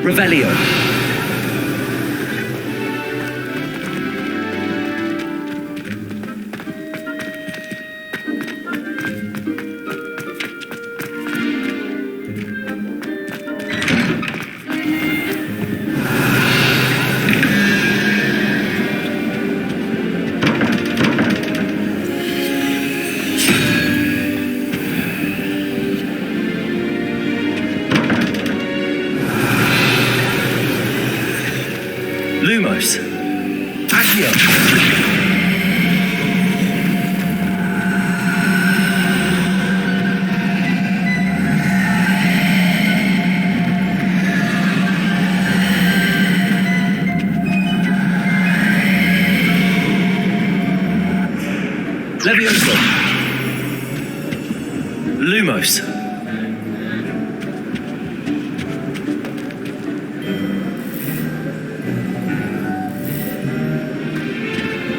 Revelio. Lumos. Accio. Levioso. Lumos.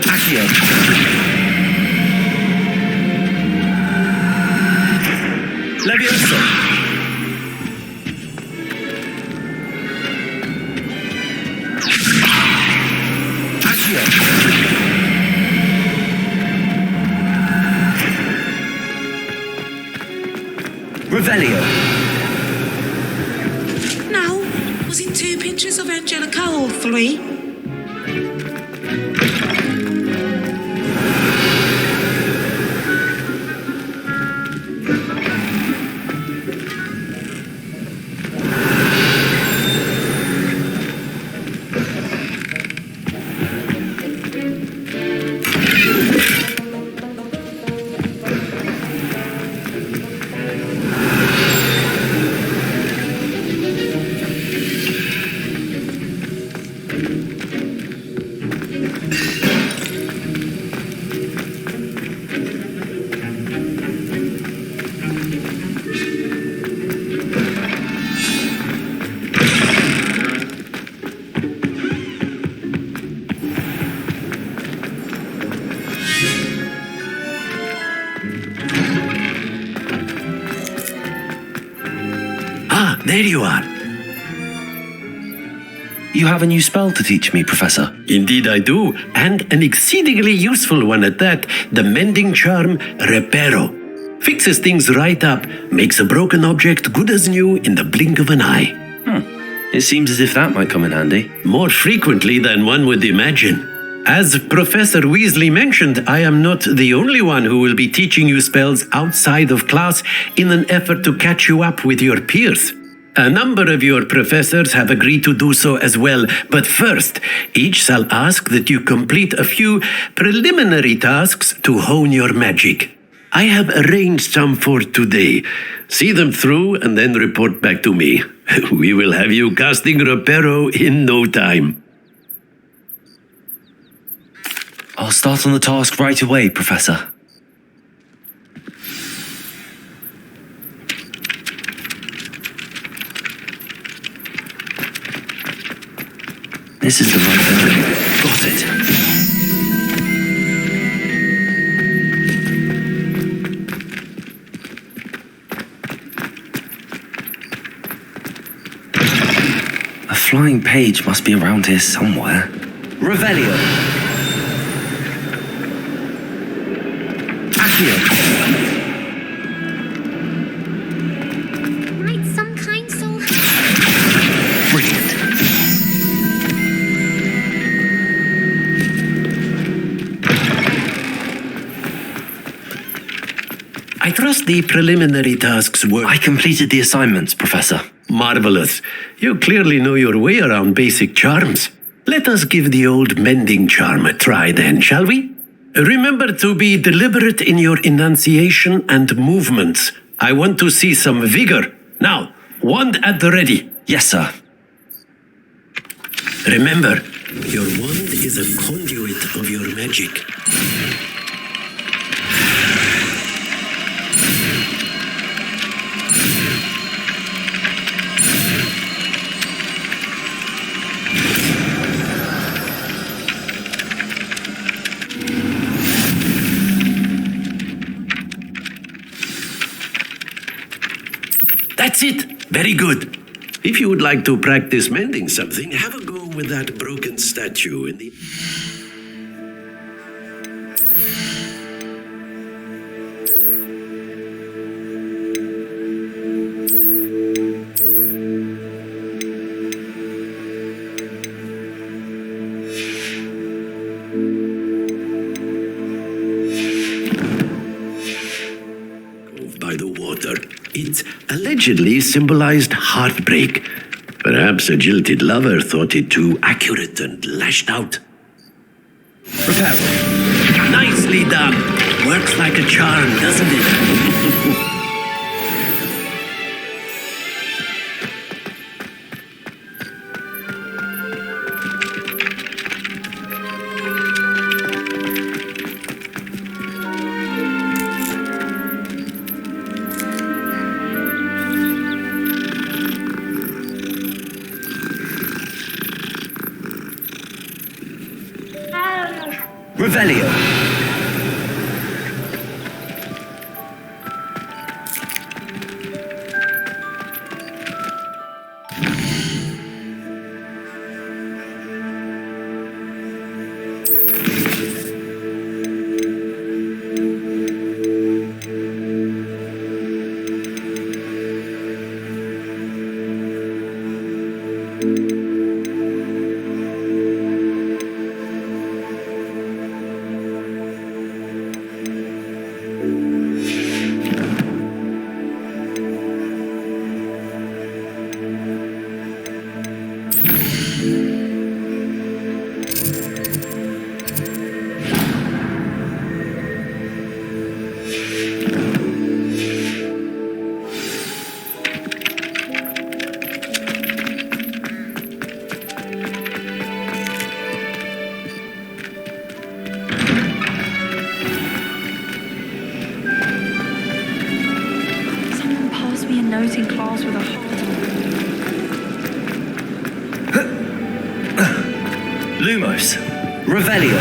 Accio. Levioso. Accio. Revelio. Now, was it 2 pinches of Angelica or 3? Ah, there you are. You have a new spell to teach me, Professor. Indeed I do, and an exceedingly useful one at that. The mending charm, Reparo. Fixes things right up, makes a broken object good as new in the blink of an eye. It seems as if that might come in handy. More frequently than one would imagine. As Professor Weasley mentioned, I am not the only one who will be teaching you spells outside of class in an effort to catch you up with your peers. A number of your professors have agreed to do so as well, but first, each shall ask that you complete a few preliminary tasks to hone your magic. I have arranged some for today. See them through and then report back to me. We will have you casting Reparo in no time. I'll start on the task right away, Professor. This is the right building. Got it. A flying page must be around here somewhere. Revelio. Accio. Might some kind soul Brilliant. I trust the preliminary tasks were... I completed the assignments, Professor. Marvelous. You clearly know your way around basic charms. Let us give the old mending charm a try then, shall we? Remember to be deliberate in your enunciation and movements. I want to see some vigor. Now, wand at the ready. Yes, sir. Remember, your wand is a conduit of your magic. That's it. Very good. If you would like to practice mending something, have a go with that broken statue in the... by the water. It allegedly symbolized heartbreak. Perhaps a jilted lover thought it too accurate and lashed out. Repair. Nicely done. Works like a charm, doesn't it? Revelio. note in class with a Lumos. Revelio.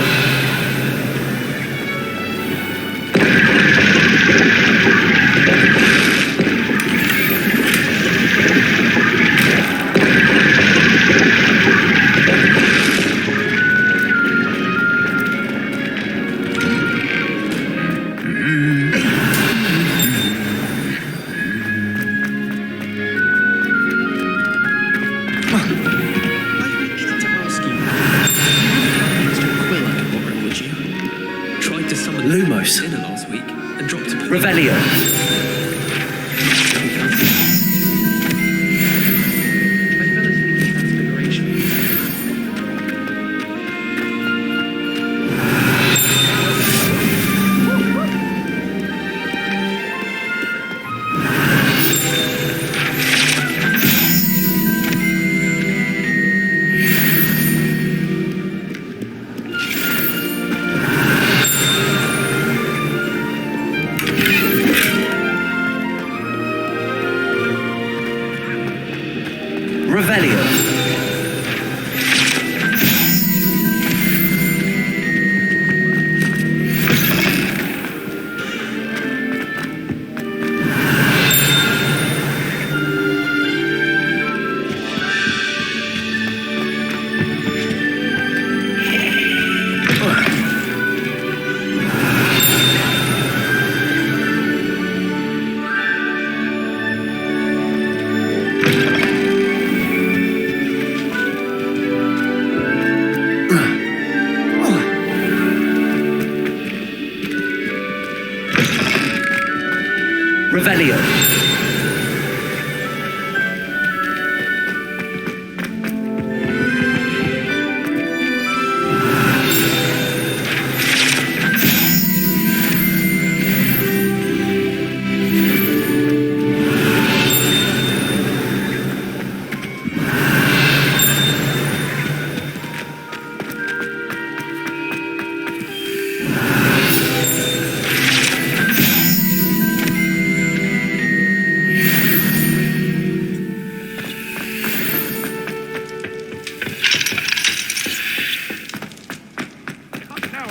Lumos. Dinner last week and dropped a Revelio. I fell asleep in Transfiguration. Revelio. Revelio.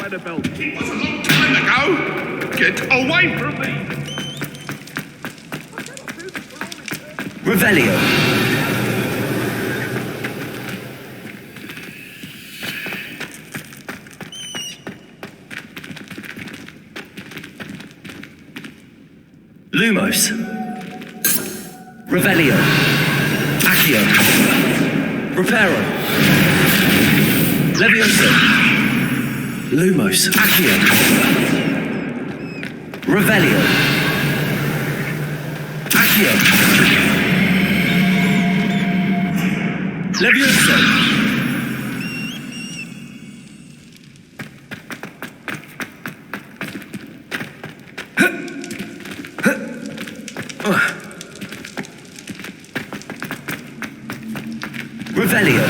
Annabelle. It was a long time ago. Get away from me. Revelio. Lumos. Revelio. Accio. Reparo. Levioso. Lumos. Accio. Revelio. Accio. Levioso. Revelio.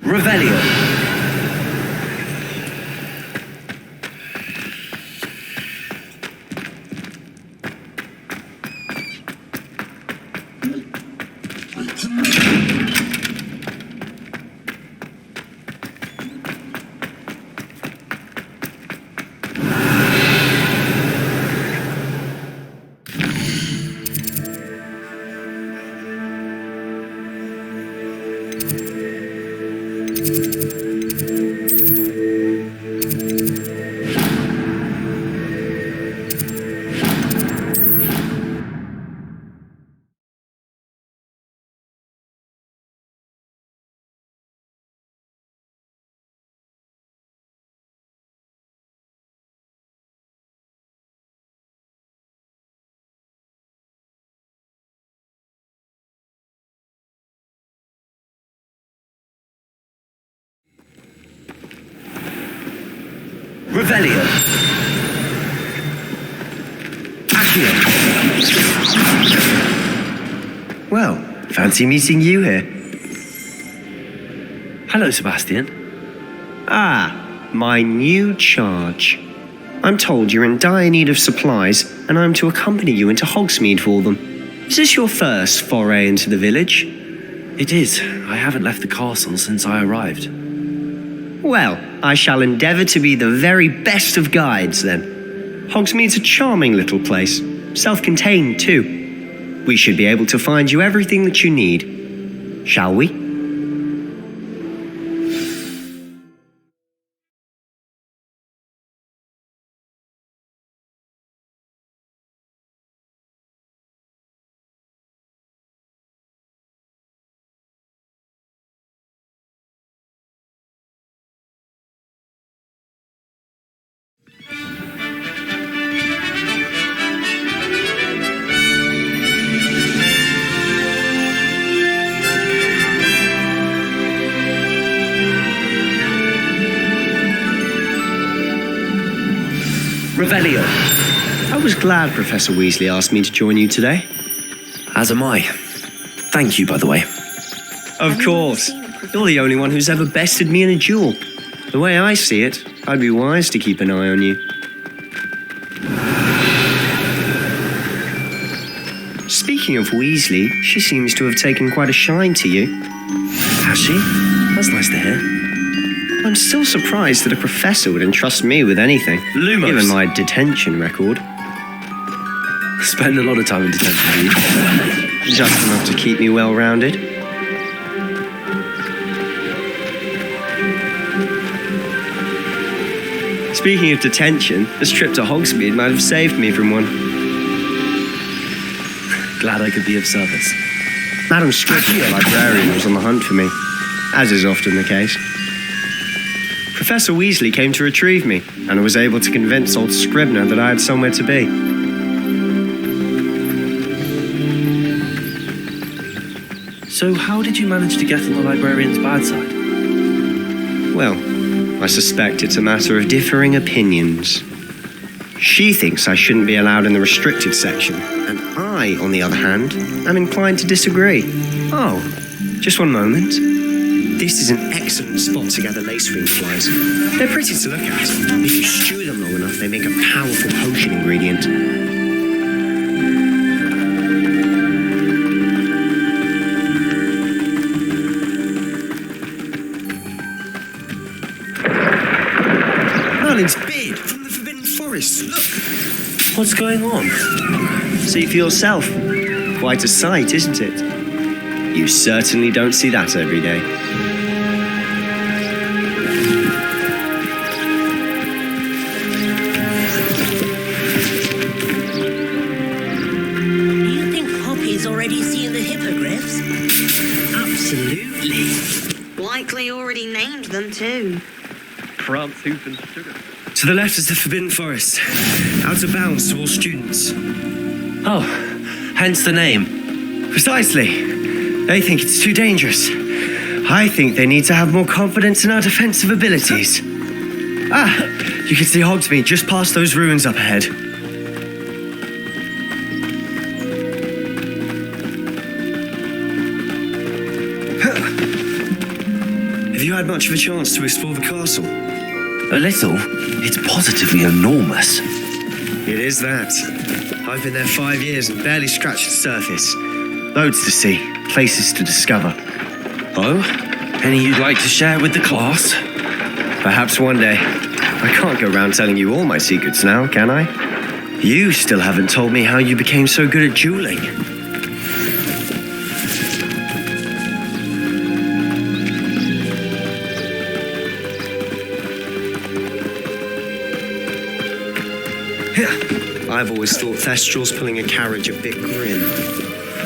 Revelio. Revelio. Accio. Well, fancy meeting you here. Hello, Sebastian. Ah, my new charge. I'm told you're in dire need of supplies, and I'm to accompany you into Hogsmeade for them. Is this your first foray into the village? It is. I haven't left the castle since I arrived. Well, I shall endeavour to be the very best of guides, then. Hogsmeade's a charming little place, self-contained too. We should be able to find you everything that you need. Shall we? Revelio. I was glad Professor Weasley asked me to join you today. As am I. Thank you, by the way. Of course. You're the only one who's ever bested me in a duel. The way I see it, I'd be wise to keep an eye on you. Speaking of Weasley, she seems to have taken quite a shine to you. Has she? That's nice to hear. I'm still surprised that a professor would entrust me with anything, Lumos. given my detention record. Spend a lot of time in detention, have you? Just enough to keep me well-rounded. Speaking of detention, this trip to Hogsmeade might have saved me from one. Glad I could be of service. Madam Scribner, the librarian, was on the hunt for me, as is often the case. Professor Weasley came to retrieve me, and I was able to convince old Scribner that I had somewhere to be. So how did you manage to get on the librarian's bad side? Well, I suspect it's a matter of differing opinions. She thinks I shouldn't be allowed in the restricted section, and I, on the other hand, am inclined to disagree. Oh, just one moment. This is an excellent spot to gather lacewing flies. They're pretty to look at. If you stew them long enough, they make a powerful potion ingredient. forest, look. What's going on? See for yourself. Quite a sight, isn't it? You certainly don't see that every day. Do you think Poppy's already seen the hippogriffs? Absolutely. Likely already named them too. France, hoof and sugar. To the left is the Forbidden Forest. Out of bounds to all students. Oh, hence the name. Precisely. They think it's too dangerous. I think they need to have more confidence in our defensive abilities. Ah, you can see Hogsmeade just past those ruins up ahead. Have you had much of a chance to explore the castle? A little. It's positively enormous. It is that. I've been there 5 years and barely scratched the surface. Loads to see, places to discover. Oh? Any you'd like to share with the class? Perhaps one day. I can't go around telling you all my secrets now, can I? You still haven't told me how you became so good at dueling. I've always thought Thestrals pulling a carriage a bit grim.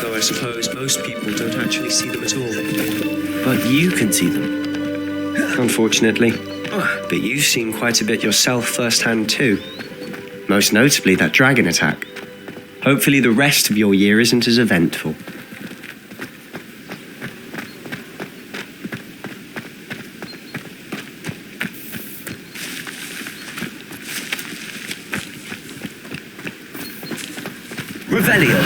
Though I suppose most people don't actually see them at all. But you can see them. Unfortunately. But you've seen quite a bit yourself firsthand too. Most notably that dragon attack. Hopefully the rest of your year isn't as eventful. Revelio.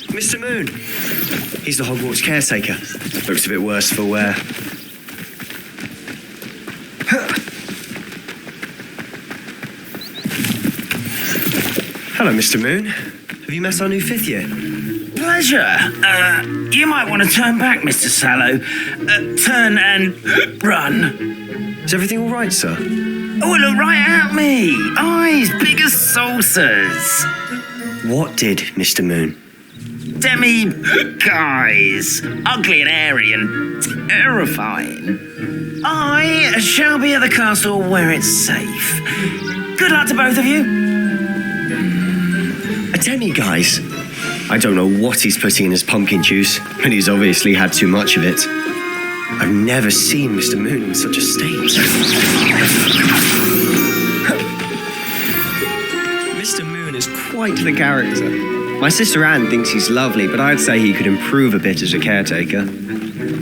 Mr. Moon. He's the Hogwarts caretaker. Looks a bit worse for wear. Hello, Mr. Moon. Have you met our new fifth year? Pleasure. You might want to turn back, Mr. Sallow. Turn and run. Is everything all right, sir? Oh, look right at me. Eyes big as saucers. What did, Mr. Moon? Guys, ugly and airy and terrifying. I shall be at the castle where it's safe. Good luck to both of you. A demi-guise? I don't know what he's putting in his pumpkin juice, but he's obviously had too much of it. I've never seen Mr. Moon in such a state. Mr. Moon is quite the character. My sister Anne thinks he's lovely, but I'd say he could improve a bit as a caretaker.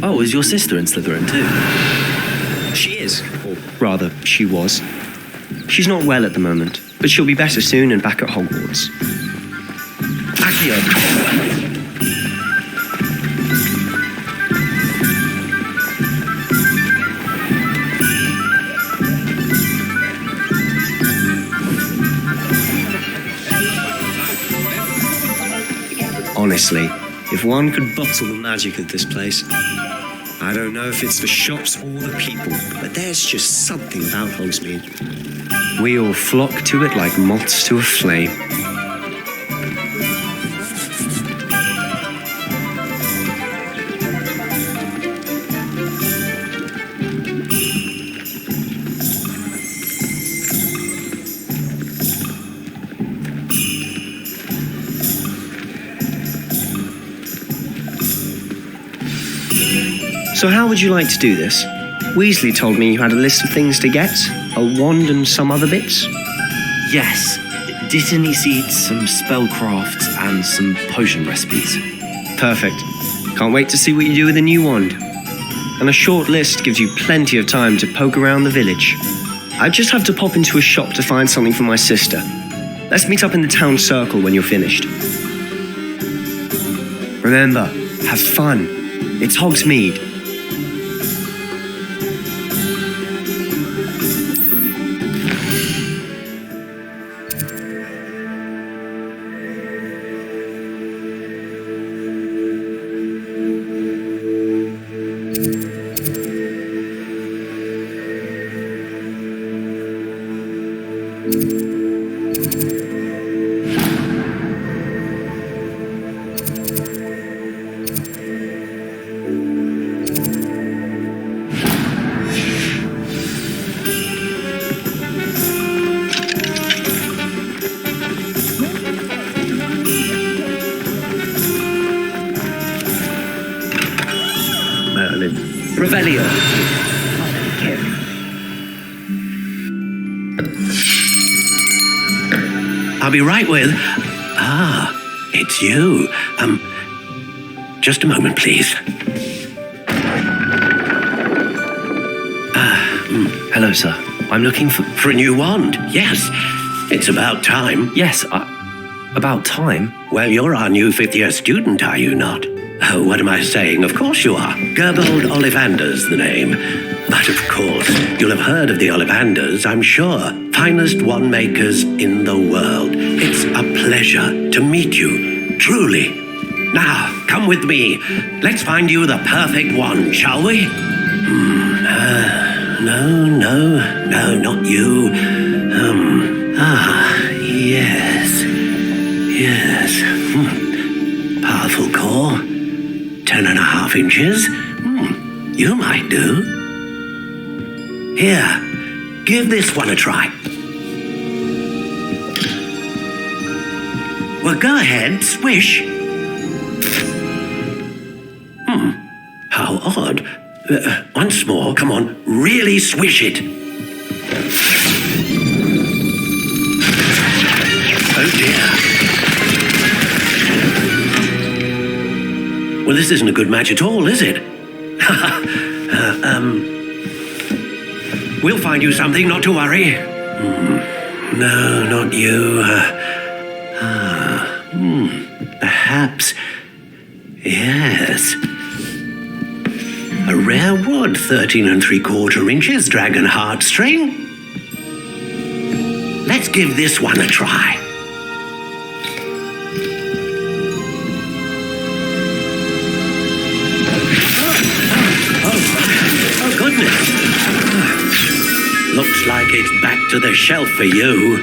Oh, is your sister in Slytherin too? She is. Or rather, she was. She's not well at the moment, but she'll be better soon and back at Hogwarts. Accio. Honestly, if one could bottle the magic of this place, I don't know if it's the shops or the people, but there's just something about Hogsmeade. We all flock to it like moths to a flame. So how would you like to do this? Weasley told me you had a list of things to get, a wand and some other bits. Yes. Dittany seeds, some spellcraft, and some potion recipes. Perfect. Can't wait to see what you do with the new wand. and a short list gives you plenty of time to poke around the village. I just have to pop into a shop to find something for my sister. Let's meet up in the town circle when you're finished. Remember, have fun. It's Hogsmeade. Revelio. I'll be right with... it's you. Just a moment, please. Hello, sir. I'm looking For a new wand, yes. It's about time. Yes, about time? Well, you're our new fifth-year student, are you not? Oh, what am I saying? Of course you are. Gerbold Ollivander's the name. But of course, you'll have heard of the Ollivanders, I'm sure. Finest wand makers in the world. It's a pleasure to meet you, truly. Now, come with me. Let's find you the perfect wand, shall we? No, not you. Yes. Powerful core. 10.5 inches. You might do. Here, give this one a try. Well, go ahead, swish. How odd. Once more, come on, really swish it. Oh dear. Well, this isn't a good match at all, is it? We'll find you something, not to worry. No, not you. Perhaps. Yes. A rare wood, 13 3/4 inches, dragon heartstring. Let's give this one a try. Oh goodness. Looks like it's back to the shelf for you.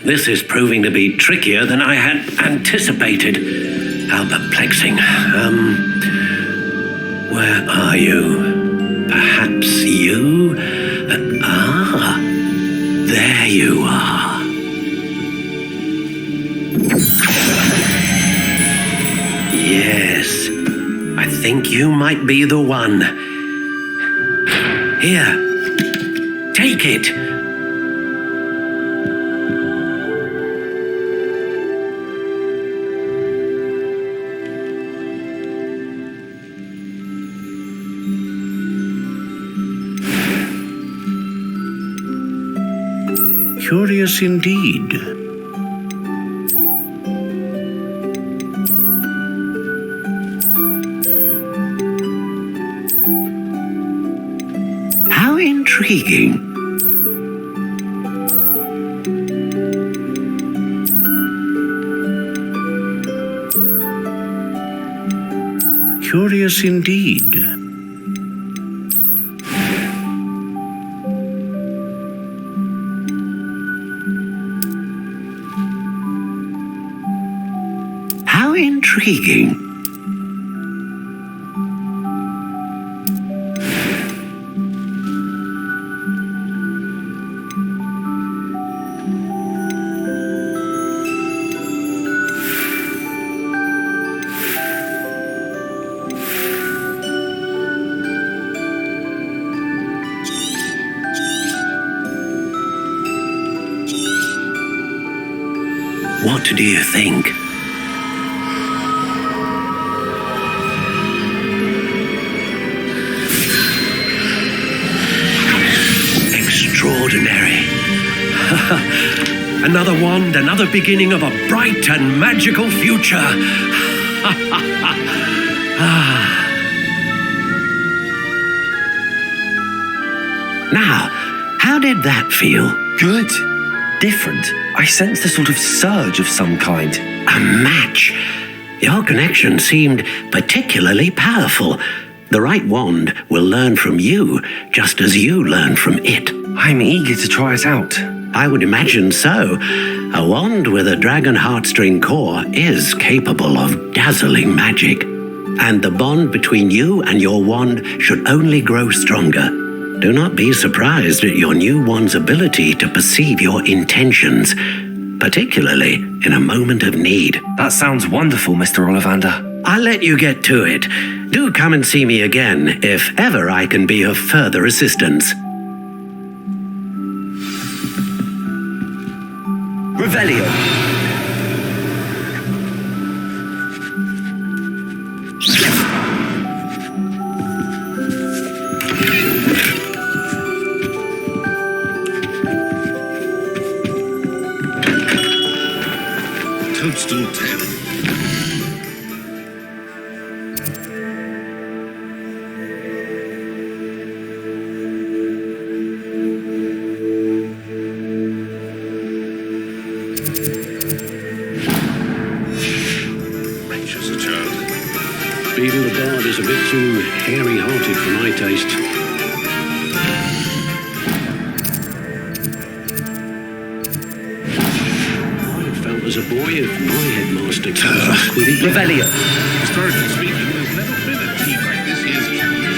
This is proving to be trickier than I had anticipated. How perplexing. Where are you? Perhaps you? There you are. Yes, I think you might be the one. Here, take it. Curious indeed. How intriguing. Curious indeed. How intriguing. What do you think? Another wand, another beginning of a bright and magical future. Now, how did that feel? Good. Different. I sensed a sort of surge of some kind. A match. Your connection seemed particularly powerful. The right wand will learn from you, just as you learn from it. I'm eager to try it out. I would imagine so. A wand with a dragon heartstring core is capable of dazzling magic. And the bond between you and your wand should only grow stronger. Do not be surprised at your new wand's ability to perceive your intentions, particularly in a moment of need. That sounds wonderful, Mr. Ollivander. I'll let you get to it. Do come and see me again if ever I can be of further assistance. Revelio. Toadstool 10. Beetle the Bard is a bit too hairy-hearted for my taste. I felt as a boy if my headmaster could Quidditch. Revelio. Historically speaking, there's never been a team like this year's champion.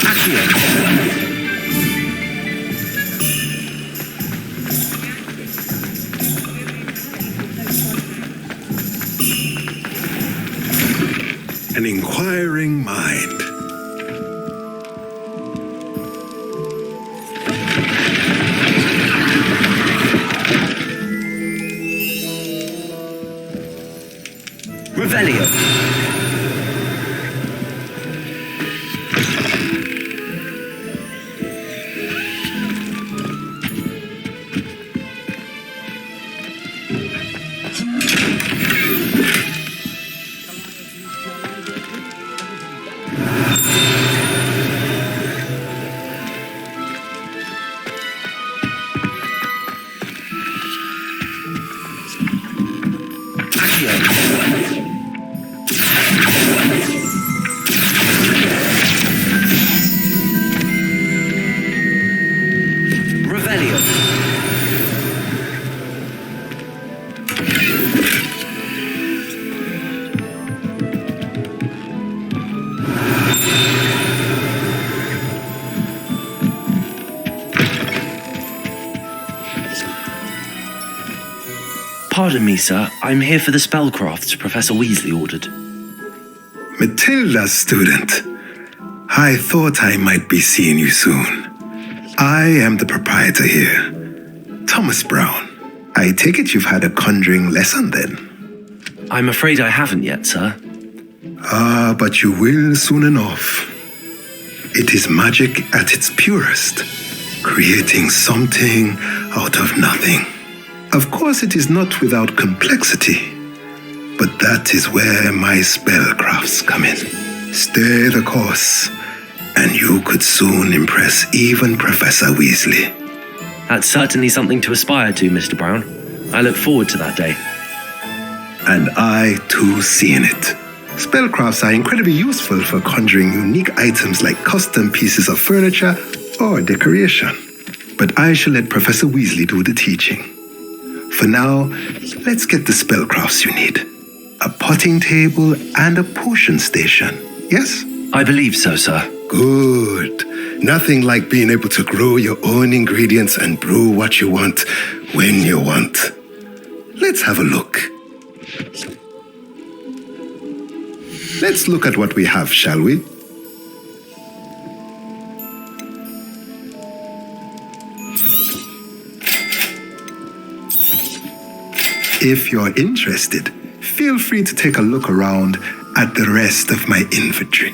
Accio. An inquiring mind. Revelio. Pardon me, sir. I'm here for the spellcrafts Professor Weasley ordered. Matilda, student. I thought I might be seeing you soon. I am the proprietor here, Thomas Brown. I take it you've had a conjuring lesson then? I'm afraid I haven't yet, sir. Ah, but you will soon enough. It is magic at its purest, creating something out of nothing. Of course, it is not without complexity, but that is where my spellcrafts come in. Stay the course, and you could soon impress even Professor Weasley. That's certainly something to aspire to, Mr. Brown. I look forward to that day. And I, too, seeing it. Spellcrafts are incredibly useful for conjuring unique items like custom pieces of furniture or decoration. But I shall let Professor Weasley do the teaching. For now, let's get the spellcrafts you need. A potting table and a potion station, yes? I believe so, sir. Good. Nothing like being able to grow your own ingredients and brew what you want when you want. Let's have a look. Let's look at what we have, shall we? If you're interested, feel free to take a look around at the rest of my inventory.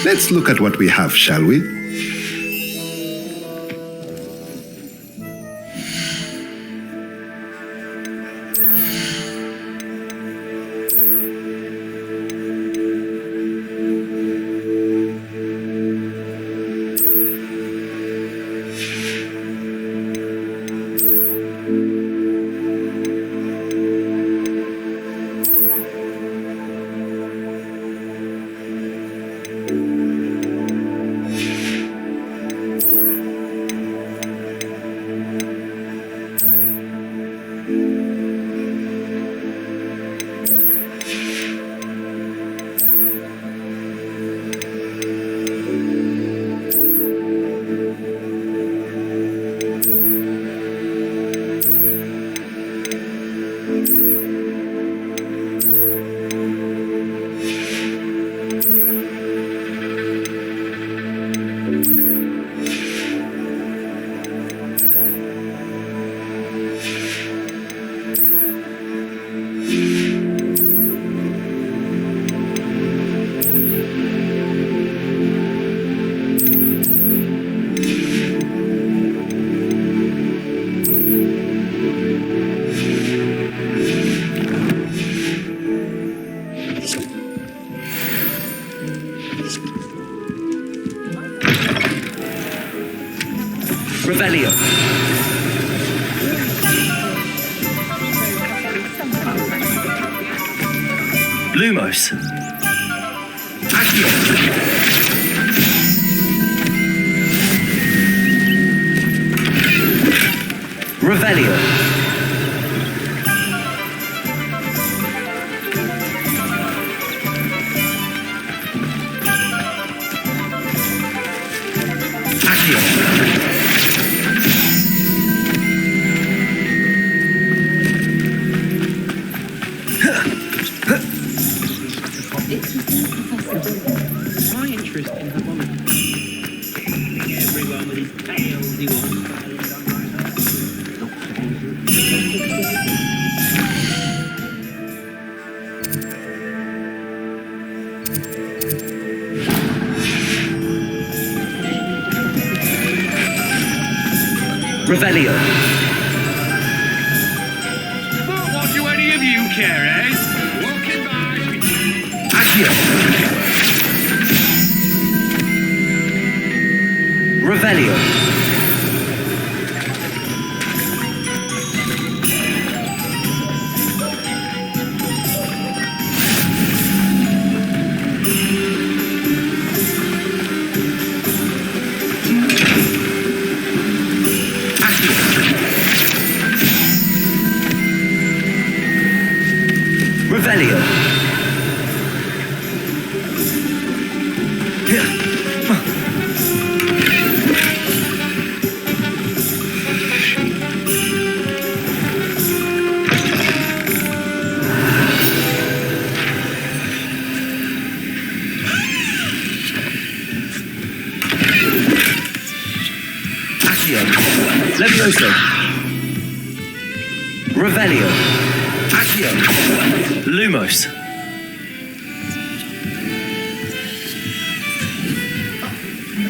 Let's look at what we have, shall we? Revelio. Lumos. Accio. Revelio. My interest in harmonics. Everyone with his tails, he wants. Revelio. But what do any of you care, eh? Walking by. Accio. Revelio. Revelio. Accio. Levioso. Revelio. Accio. Lumos.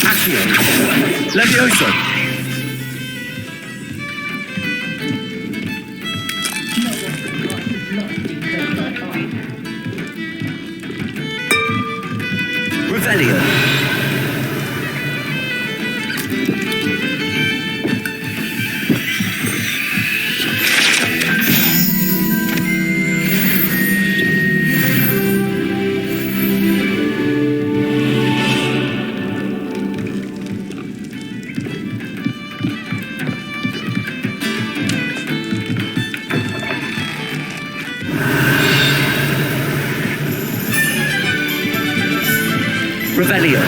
Accio. Levioso. Revelio. Revelio.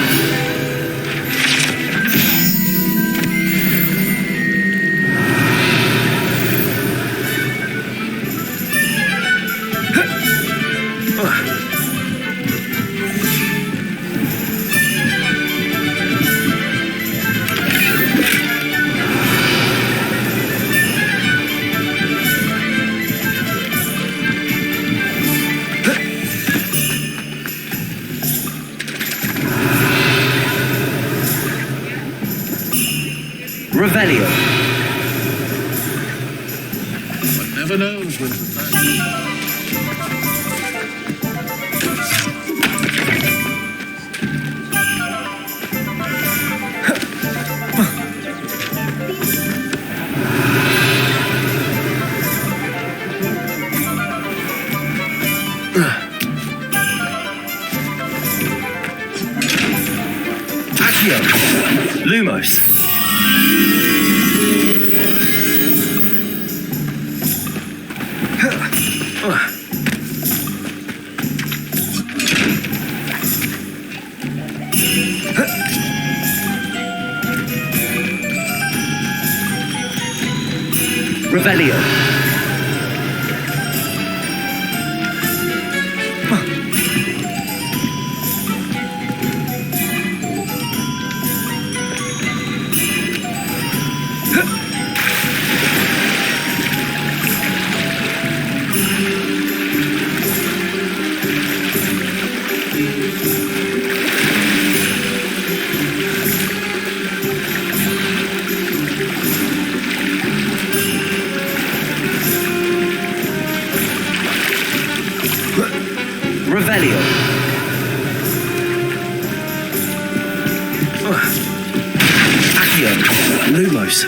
Revelio. One never knows when to find. Accio. Lumos. Revelio. Revelio. Accio. Lumos.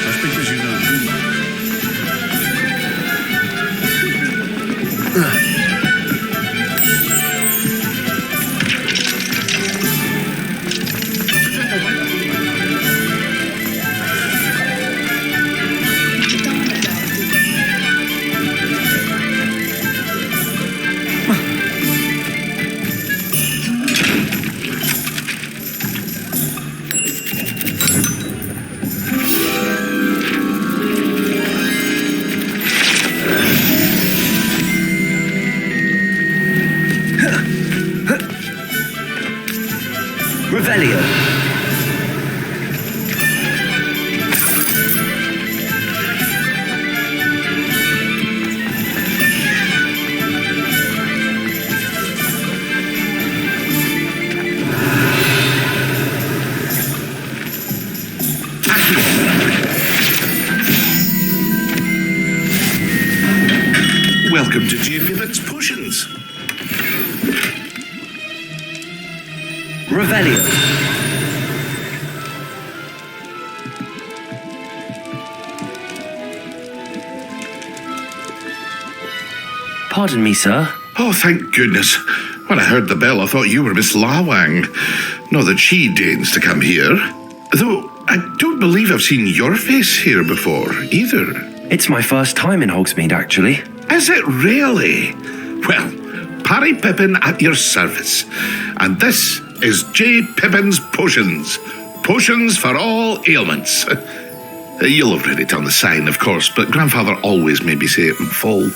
That's because you know too much. Revelio. Welcome to J. Pivot's Potions. Revelio. Pardon me, sir. Oh, thank goodness. When I heard the bell, I thought you were Miss Lawang. Not that she deigns to come here. Though, I don't believe I've seen your face here before, either. It's my first time in Hogsmeade, actually. Is it really? Well, Parry Pippin at your service. And this is J. Pippin's Potions. Potions for all ailments. You'll have read it on the sign, of course, but Grandfather always made me say it in full.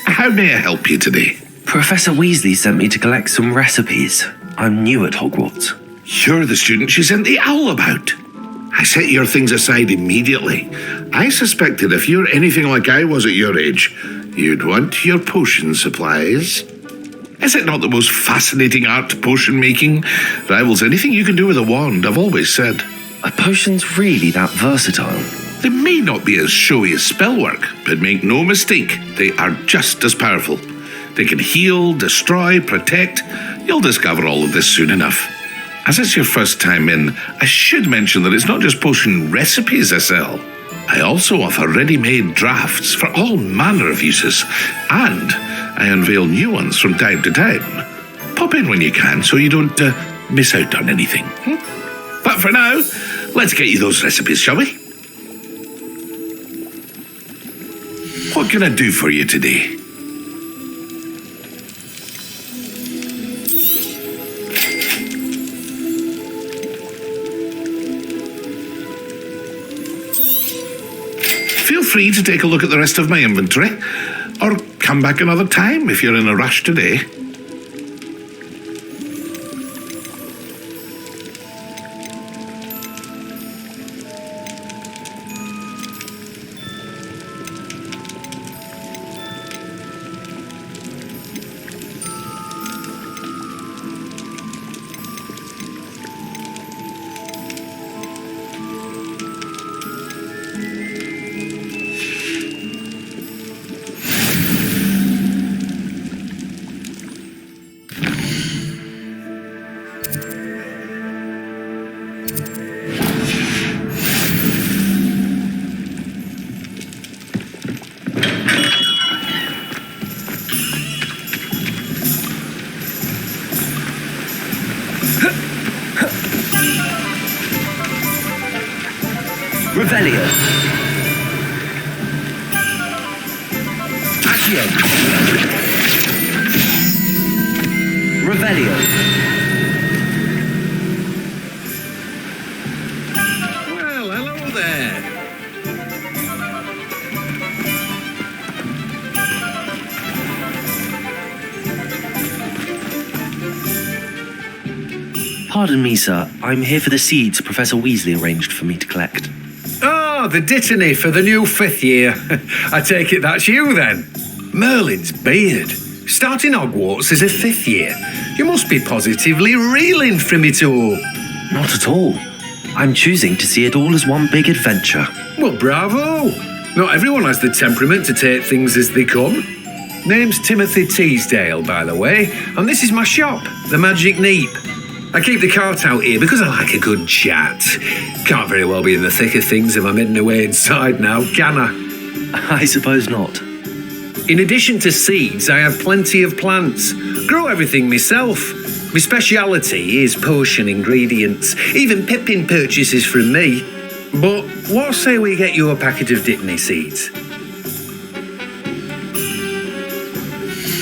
How may I help you today? Professor Weasley sent me to collect some recipes. I'm new at Hogwarts. You're the student she sent the owl about. I set your things aside immediately. I suspected if you're anything like I was at your age, you'd want your potion supplies. Is it not the most fascinating art, potion making? Rivals anything you can do with a wand, I've always said. Are potions really that versatile? They may not be as showy as spellwork, but make no mistake, they are just as powerful. They can heal, destroy, protect. You'll discover all of this soon enough. As it's your first time in, I should mention that it's not just potion recipes I sell. I also offer ready-made drafts for all manner of uses, and I unveil new ones from time to time. Pop in when you can so you don't miss out on anything. But for now, let's get you those recipes, shall we? What can I do for you today? Feel free to take a look at the rest of my inventory, or come back another time if you're in a rush today. Revelio. Accio. Revelio. Well, hello there. Pardon me, sir. I'm here for the seeds Professor Weasley arranged for me to collect. Oh, the dittany for the new 5th year. I take it that's you then. Merlin's beard. Starting Hogwarts as a 5th year. You must be positively reeling from it all. Not at all. I'm choosing to see it all as one big adventure. Well, bravo. Not everyone has the temperament to take things as they come. Name's Timothy Teasdale, by the way, and this is my shop, the Magic Neep. I keep the cart out here because I like a good chat. Can't very well be in the thick of things if I'm hidden away inside now, can I? I suppose not. In addition to seeds, I have plenty of plants. Grow everything myself. My speciality is potion ingredients. Even Pippin purchases from me. But what say we get you a packet of Dittany seeds?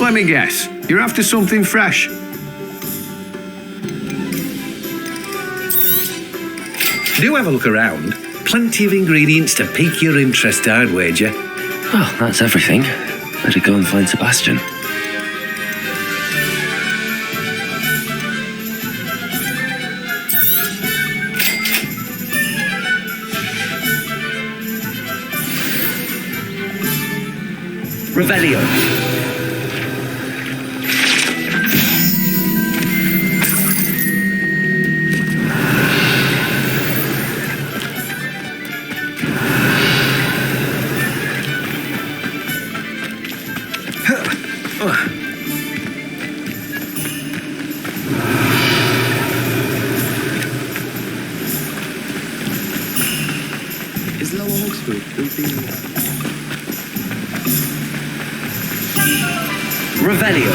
Let me guess. You're after something fresh. Do have a look around. Plenty of ingredients to pique your interest, I'd wager. Oh, that's everything. Better go and find Sebastian. Revelio. Is Lower Oxford Revelio.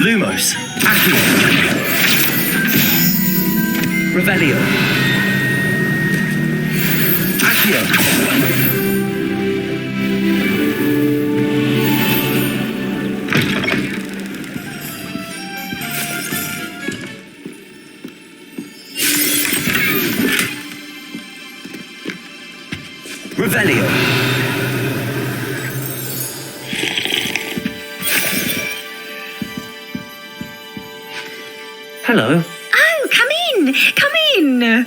Lumos. Accio. Revelio. Accio. Revelio. Hello. Oh, come in. Come in.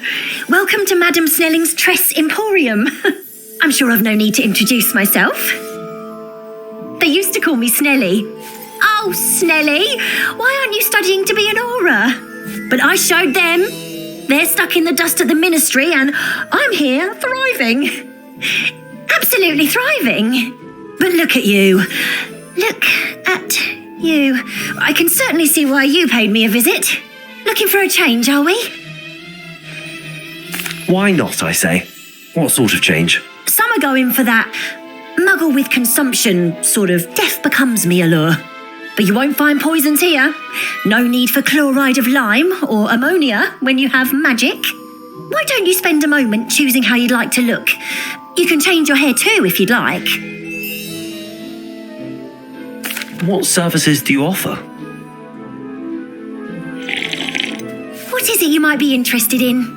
Welcome to Madame Snelling's Tress Emporium. I'm sure I've no need to introduce myself. They used to call me Snelly. Oh, Snelly, why aren't you studying to be an aura? But I showed them. They're stuck in the dust at the ministry and I'm here thriving. Absolutely thriving. But look at you. Look at you. I can certainly see why you paid me a visit. Looking for a change, are we? Why not, I say? What sort of change? Some are going for that muggle with consumption, sort of death becomes me allure. But you won't find poisons here. No need for chloride of lime or ammonia when you have magic. Why don't you spend a moment choosing how you'd like to look? You can change your hair too if you'd like. What services do you offer? What is it you might be interested in?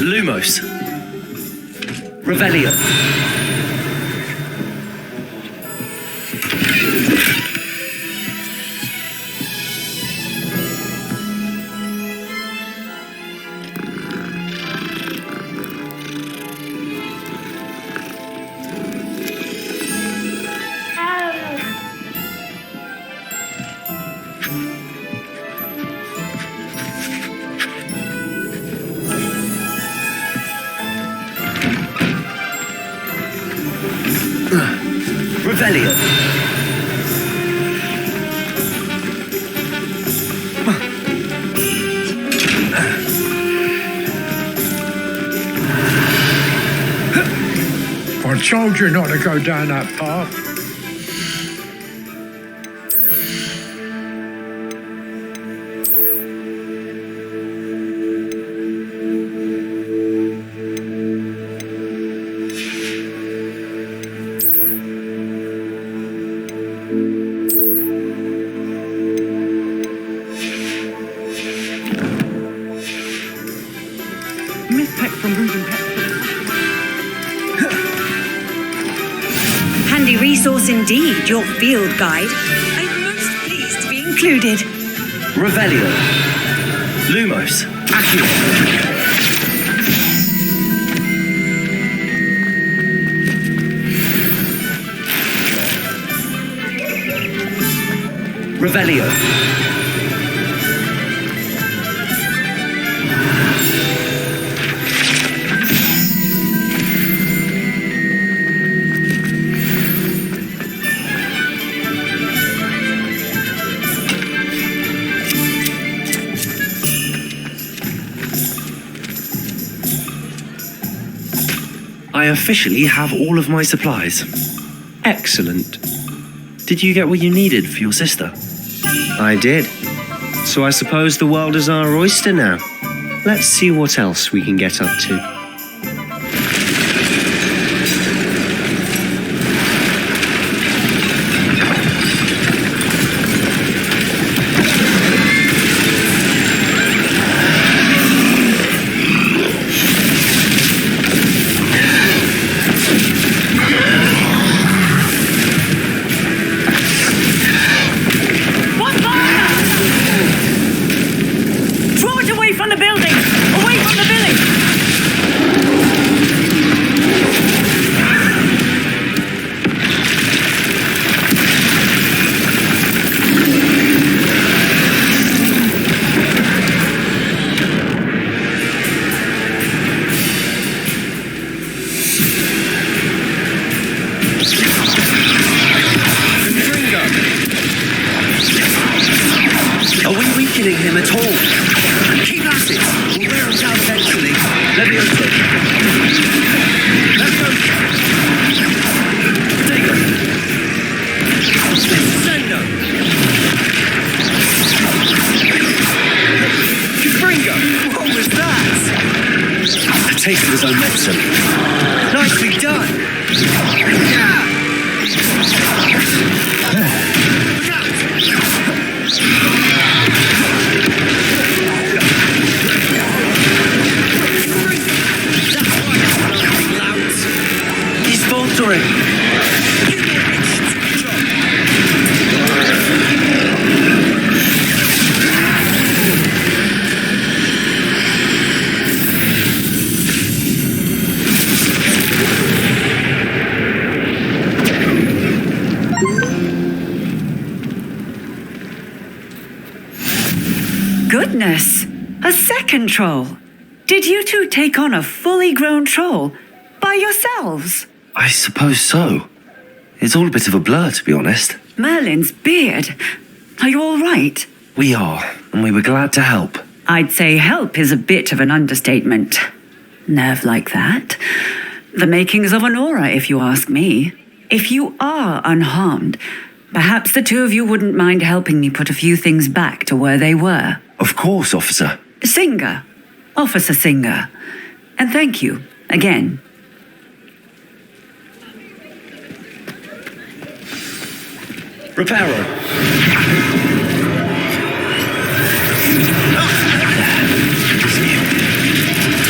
Lumos. Revelio. Revelio. I told you not to go down that path. Miss Peck from Reuben Peck. Handy resource indeed, your field guide. I'm most pleased to be included. Revelio. Lumos. Accio. Revelio. I officially have all of my supplies. Excellent. Did you get what you needed for your sister? I did. So I suppose the world is our oyster now. Let's see what else we can get up to. Him at all. Keep at it. We'll wear him down eventually. Levioso. Let's go. Diego. Sendo. Gringo. What was that? A taste of his own medicine. Nicely done. He's faltering. Goodness, a second troll. Did you two take on a fully grown troll by yourselves? I suppose so. It's all a bit of a blur, to be honest. Merlin's beard. Are you all right? We are, and we were glad to help. I'd say help is a bit of an understatement. Nerve like that. The makings of an aura, if you ask me. If you are unharmed, perhaps the two of you wouldn't mind helping me put a few things back to where they were. Of course, officer. Singer. Officer Singer. And thank you, again. Reparo.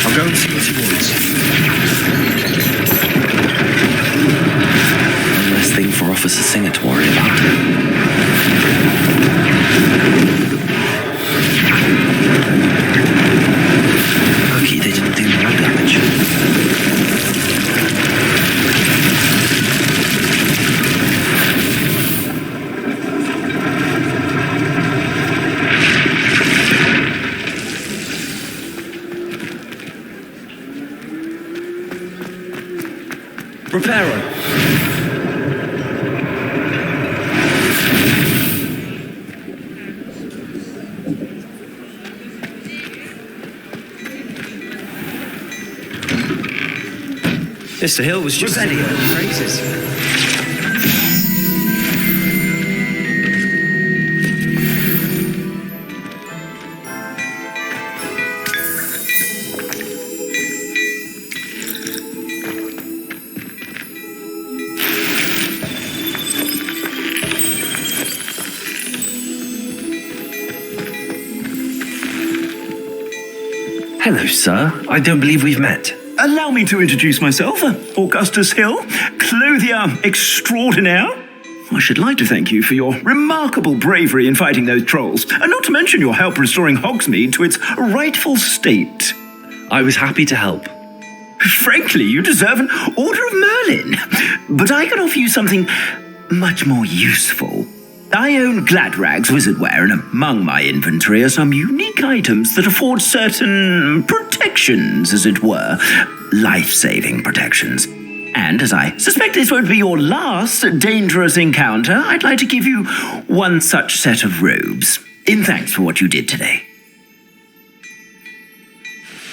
I'll go and see what he wants. One less thing for Officer Singer to worry about. Lucky they didn't do more damage. Reparo. Mr. Hill was just sending praises. Hello, sir. I don't believe we've met. Allow me to introduce myself, Augustus Hill, clothier extraordinaire. I should like to thank you for your remarkable bravery in fighting those trolls, and not to mention your help restoring Hogsmeade to its rightful state. I was happy to help. Frankly, you deserve an Order of Merlin, but I can offer you something much more useful. I own Gladrag's wizardware, and among my inventory are some unique items that afford certain protections, as it were. Life-saving protections. And as I suspect this won't be your last dangerous encounter, I'd like to give you one such set of robes, in thanks for what you did today.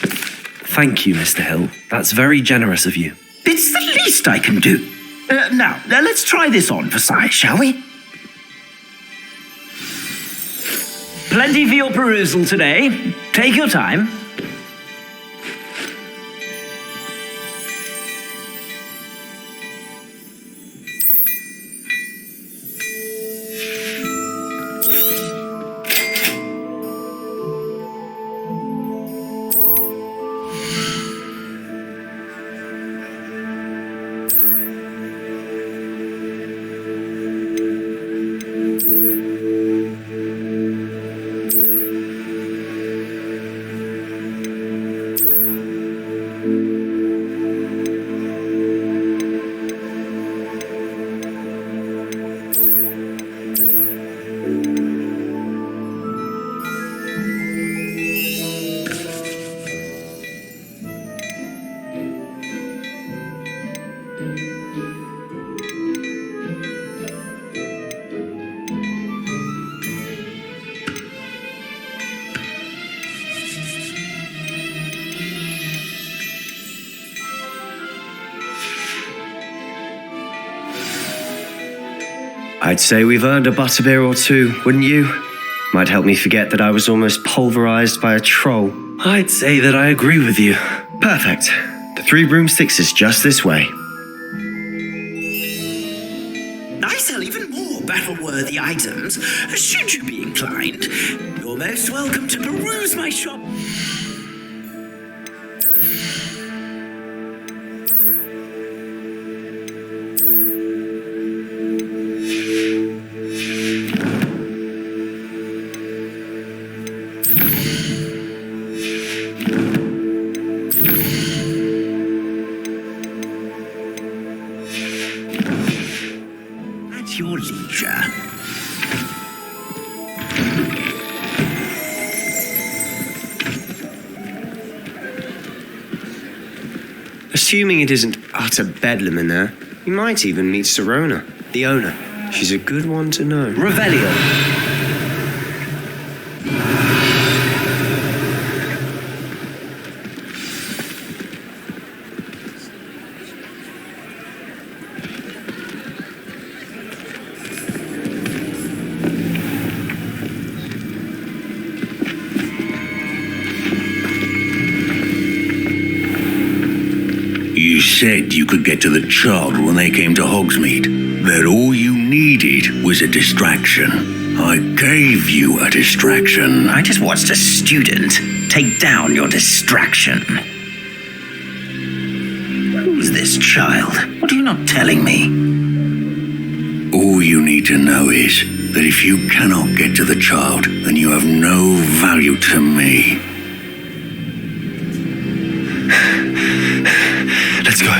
Thank you, Mr. Hill. That's very generous of you. It's the least I can do. Now, let's try this on for size, shall we? Plenty for your perusal today. Take your time. I'd say we've earned a butterbeer or two, wouldn't you? Might help me forget that I was almost pulverized by a troll. I'd say that I agree with you. Perfect. The 3 broomsticks is just this way. I sell even more battle-worthy items, should you be inclined. You're most welcome to peruse my shop. At your leisure. Assuming it isn't utter bedlam in there, you might even meet Serona, the owner. She's a good one to know. Revelio. You said you could get to the child when they came to Hogsmeade. that all you needed was a distraction. I gave you a distraction. I just watched a student take down your distraction. Who's this child? What are you not telling me? All you need to know is that if you cannot get to the child, then you have no value to me. Let's go.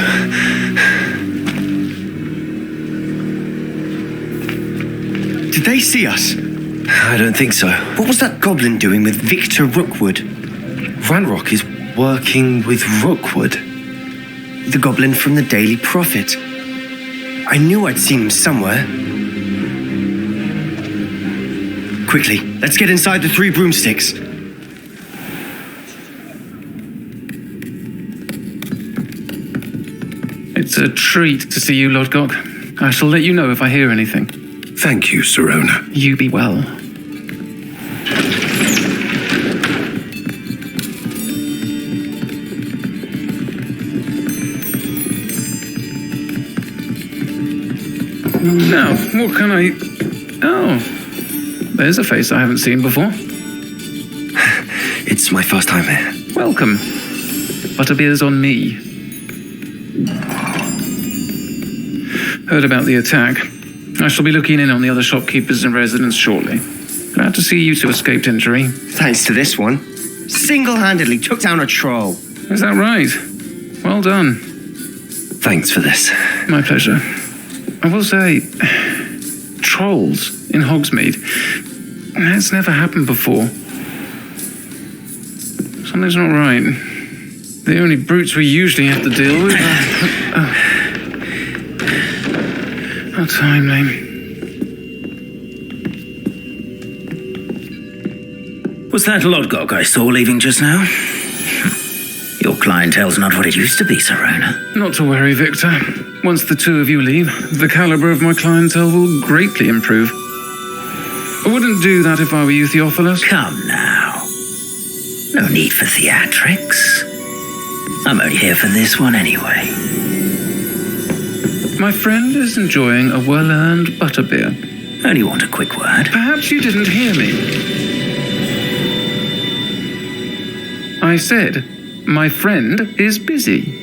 Did they see us? I don't think so. What was that goblin doing with Victor Rookwood? Ranrock is working with Rookwood. The goblin from the Daily Prophet. I knew I'd seen him somewhere. Quickly, let's get inside the 3 broomsticks. It's a treat to see you, Lodgok. I shall let you know if I hear anything. Thank you, Sirona. You be well. Now, what can I... Oh, there's a face I haven't seen before. It's my first time here. Welcome. Butterbeer's on me. Heard about the attack. I shall be looking in on the other shopkeepers and residents shortly. Glad to see you two escaped injury. Thanks to this one. Single-handedly took down a troll. Is that right? Well done. Thanks for this. My pleasure. I will say, trolls in Hogsmeade. That's never happened before. Something's not right. The only brutes we usually have to deal with are... How timely. Was that Lodgok I saw leaving just now? Your clientele's not what it used to be, Sirona. Not to worry, Victor. Once the two of you leave, the caliber of my clientele will greatly improve. I wouldn't do that if I were you, Theophilus. Come now. No need for theatrics. I'm only here for this one anyway. My friend is enjoying a well-earned butterbeer. Only want a quick word. Perhaps you didn't hear me. I said, my friend is busy.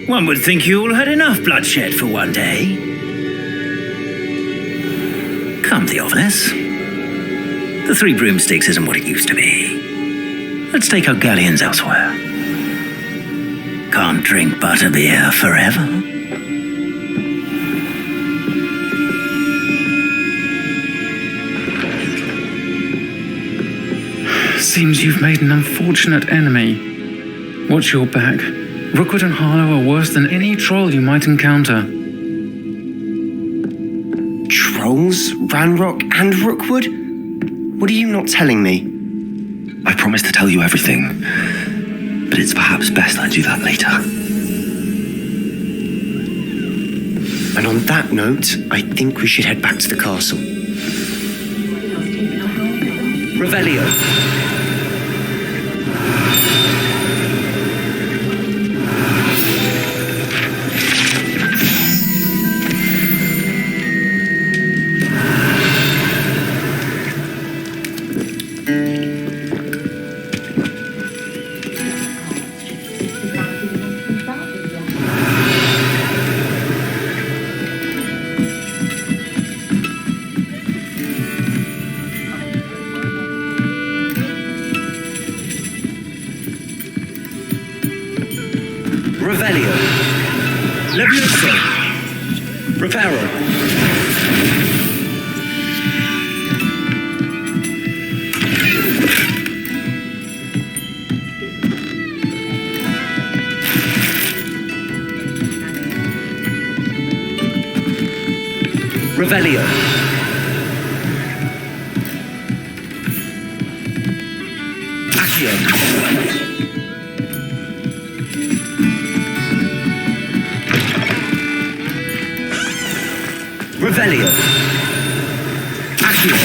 One would think you all had enough bloodshed for one day. Come, Theophilus. The 3 broomsticks isn't what it used to be. Let's take our galleons elsewhere. Can't drink butterbeer forever. Seems you've made an unfortunate enemy. Watch your back. Rookwood and Harlow are worse than any troll you might encounter. Trolls? Ranrock and Rookwood? What are you not telling me? I promised to tell you everything, but it's perhaps best I do that later. And on that note, I think we should head back to the castle. Revelio. Revelio. Levioso. Reparo. Revelio. Accio. Revelio. Accio.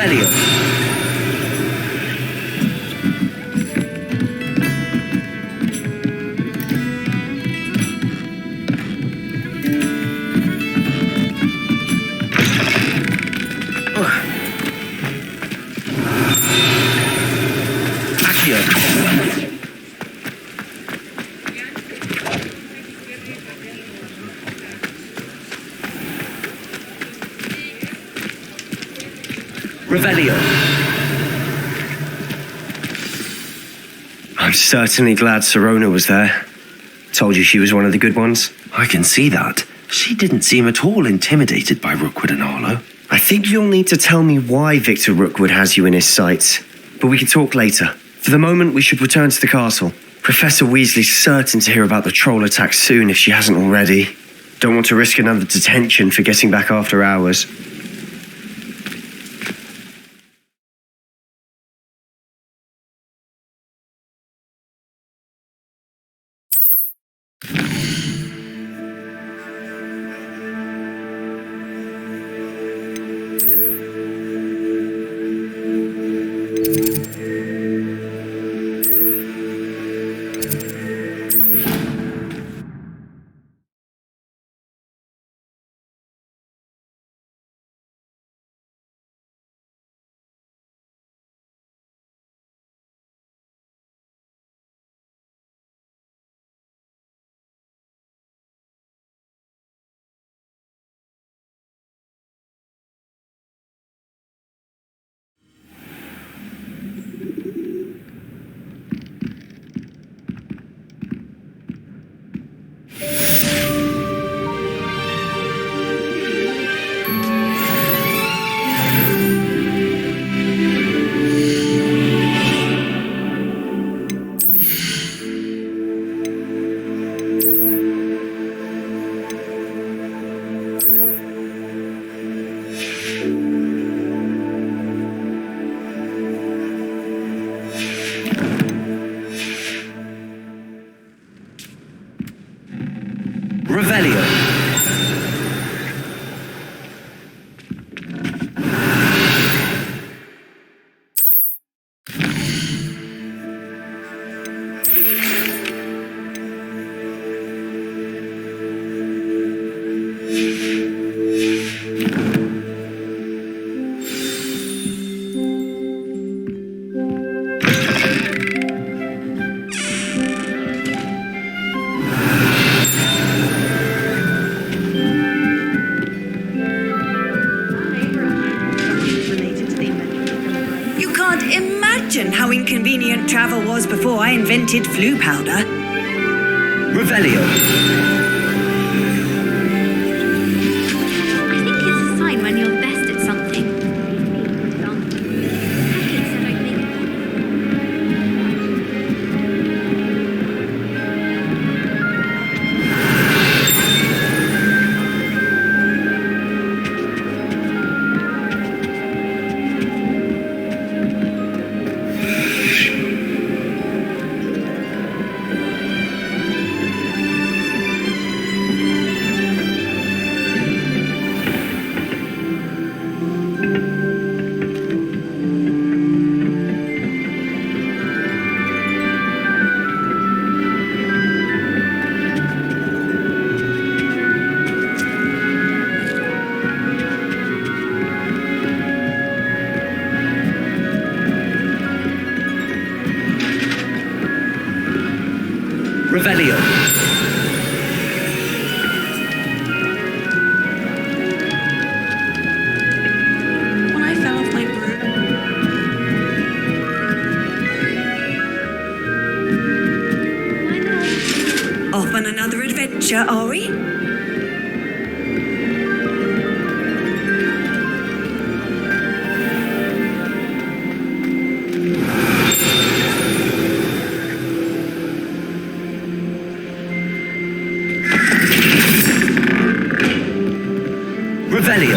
Revelio. Revelio. I'm certainly glad Sirona was there. Told you she was one of the good ones. I can see that. She didn't seem at all intimidated by Rookwood and Arlo. I think you'll need to tell me why Victor Rookwood has you in his sights. But we can talk later. For the moment, we should return to the castle. Professor Weasley's certain to hear about the troll attack soon if she hasn't already. Don't want to risk another detention for getting back after hours. Revelio. How inconvenient travel was before I invented flu powder. Revelio. I think it's a sign when you're best at something. Revelio. When I fell off my broom. Off on another adventure, are we? Revelio.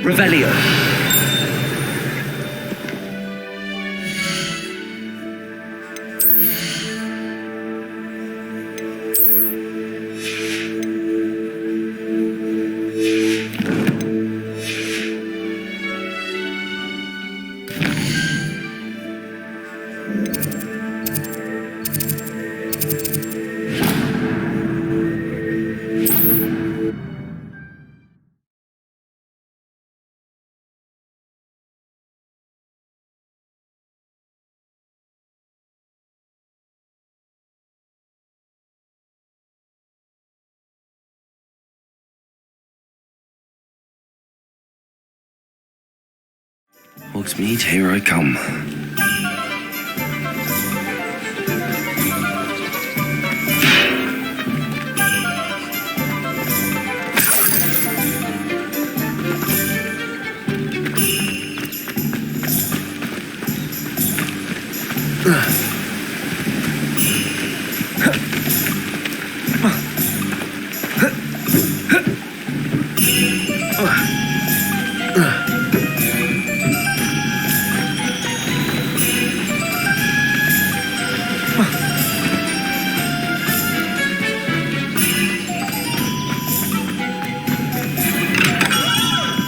Revelio. Hogsmeade, here I come.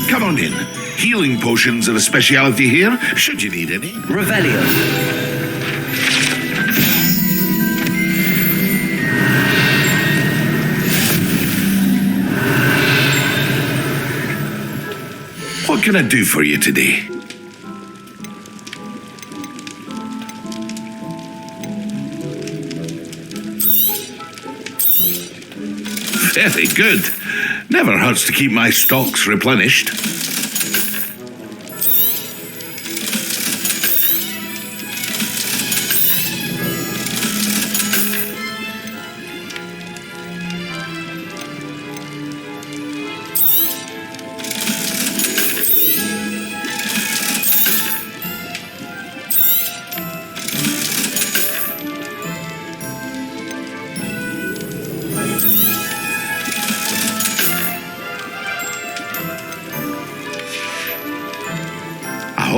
Come on in. Healing potions are a speciality here, should you need any. Revelio. What can I do for you today? Very good. Never hurts to keep my stocks replenished.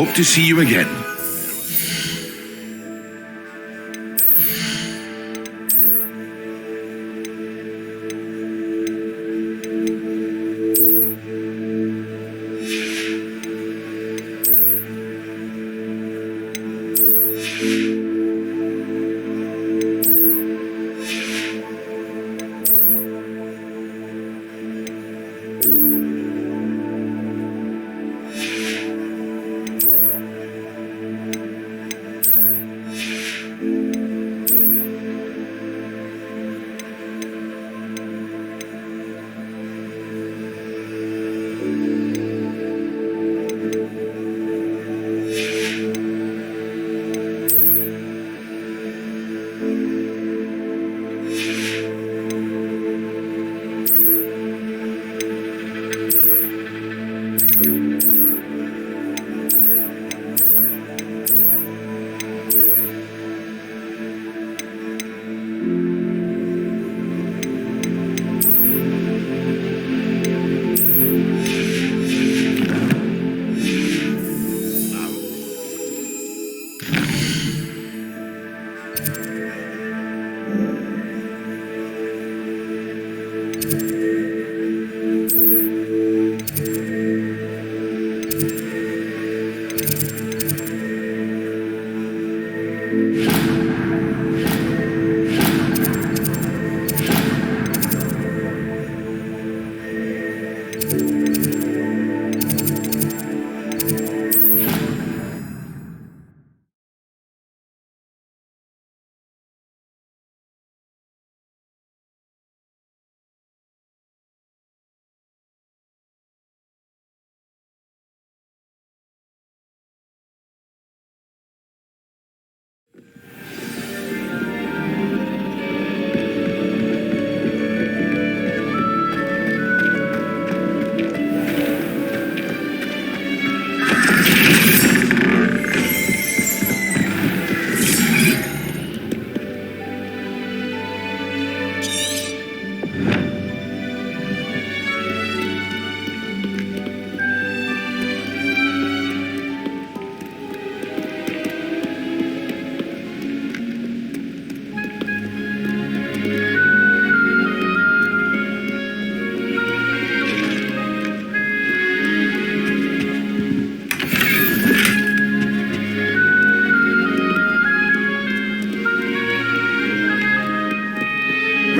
hope to see you again.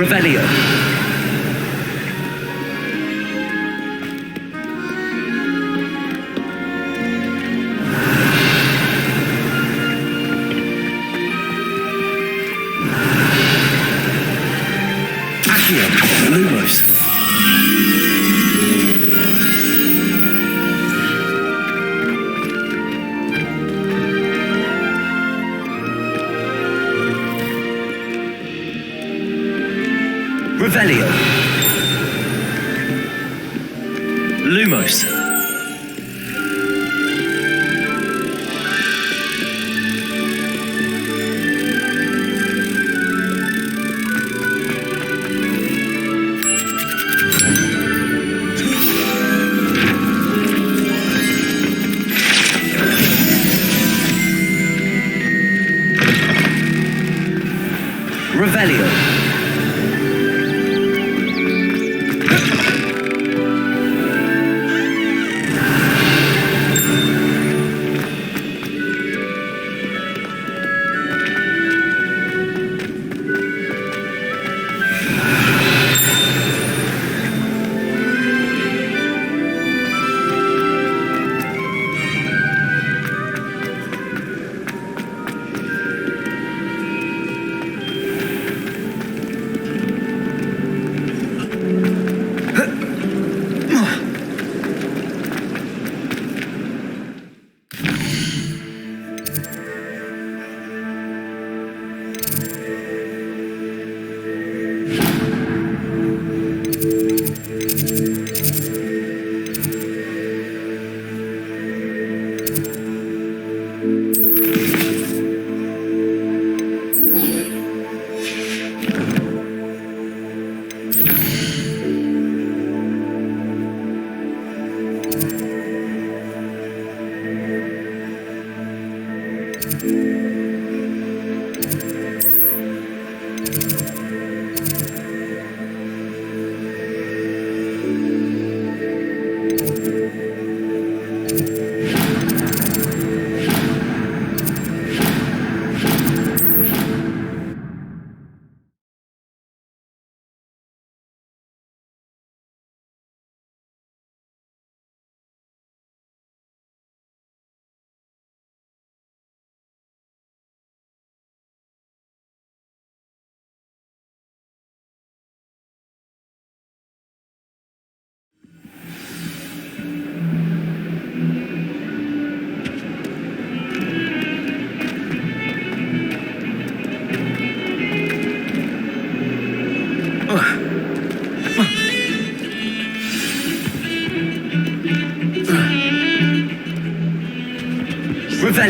Revelio. Accio. Lumos. Revelio. Lumos. Revelio.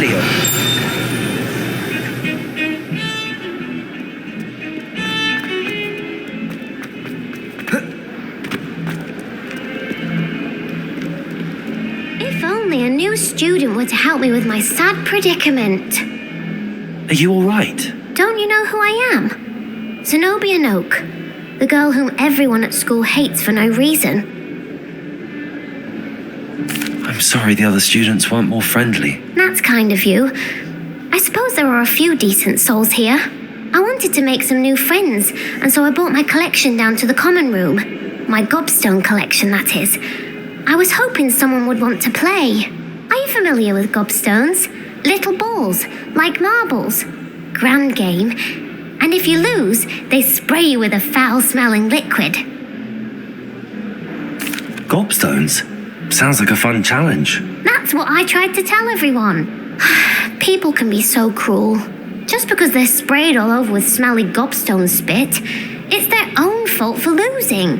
Revelio. If only a new student were to help me with my sad predicament. Are you all right? Don't you know who I am? Zenobia Noak, the girl whom everyone at school hates for no reason. I'm sorry the other students weren't more friendly. That's kind of you. I suppose there are a few decent souls here. I wanted to make some new friends, and so I brought my collection down to the common room. My gobstone collection, that is. I was hoping someone would want to play. Are you familiar with gobstones? Little balls, like marbles. Grand game. And if you lose, they spray you with a foul-smelling liquid. Gobstones? Sounds like a fun challenge. That's what I tried to tell everyone. People can be so cruel. Just because they're sprayed all over with smelly gobstone spit, it's their own fault for losing.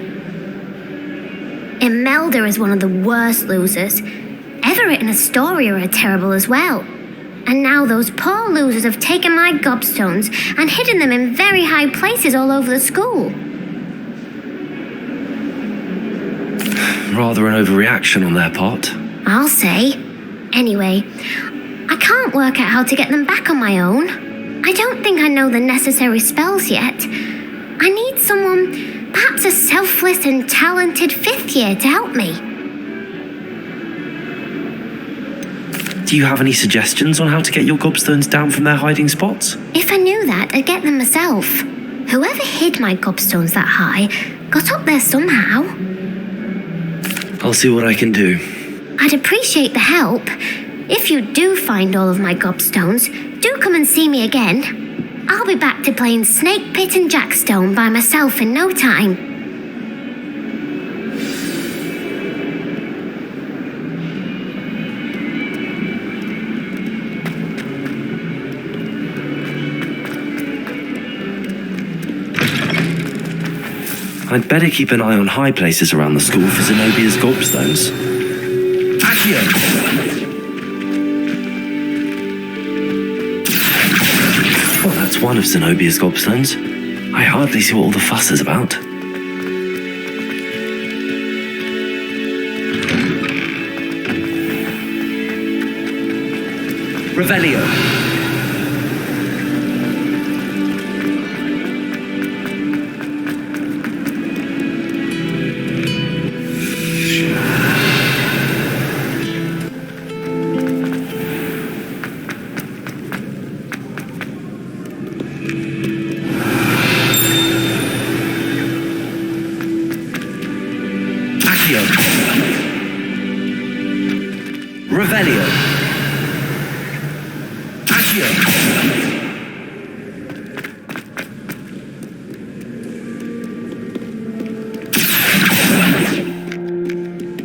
Imelda is one of the worst losers. Everett and Astoria are terrible as well. And now those poor losers have taken my gobstones and hidden them in very high places all over the school. Rather an overreaction on their part. I'll say. Anyway, I can't work out how to get them back on my own. I don't think I know the necessary spells yet. I need someone, perhaps a selfless and talented fifth year to help me. Do you have any suggestions on how to get your gobstones down from their hiding spots? If I knew that, I'd get them myself. Whoever hid my gobstones that high got up there somehow. I'll see what I can do. I'd appreciate the help. If you do find all of my gobstones, do come and see me again. I'll be back to playing Snake Pit and Jackstone by myself in no time. I'd better keep an eye on high places around the school for Zenobia's gobstones. Accio! Well, that's one of Zenobia's gobstones. I hardly see what all the fuss is about. Revelio. Revelio. Accio.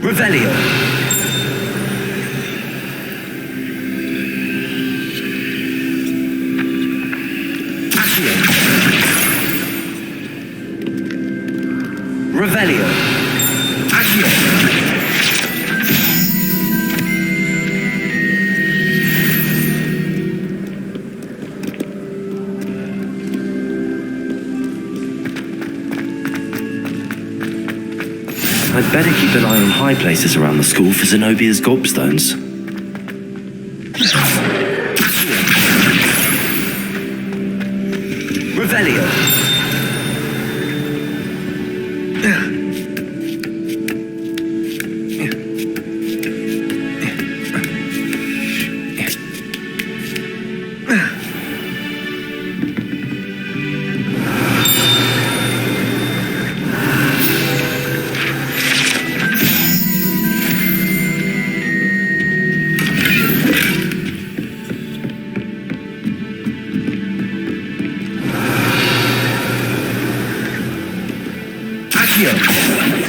Revelio. Accio. Revelio. Accio. I'd better keep an eye on high places around the school for Zenobia's gobstones. Revelio.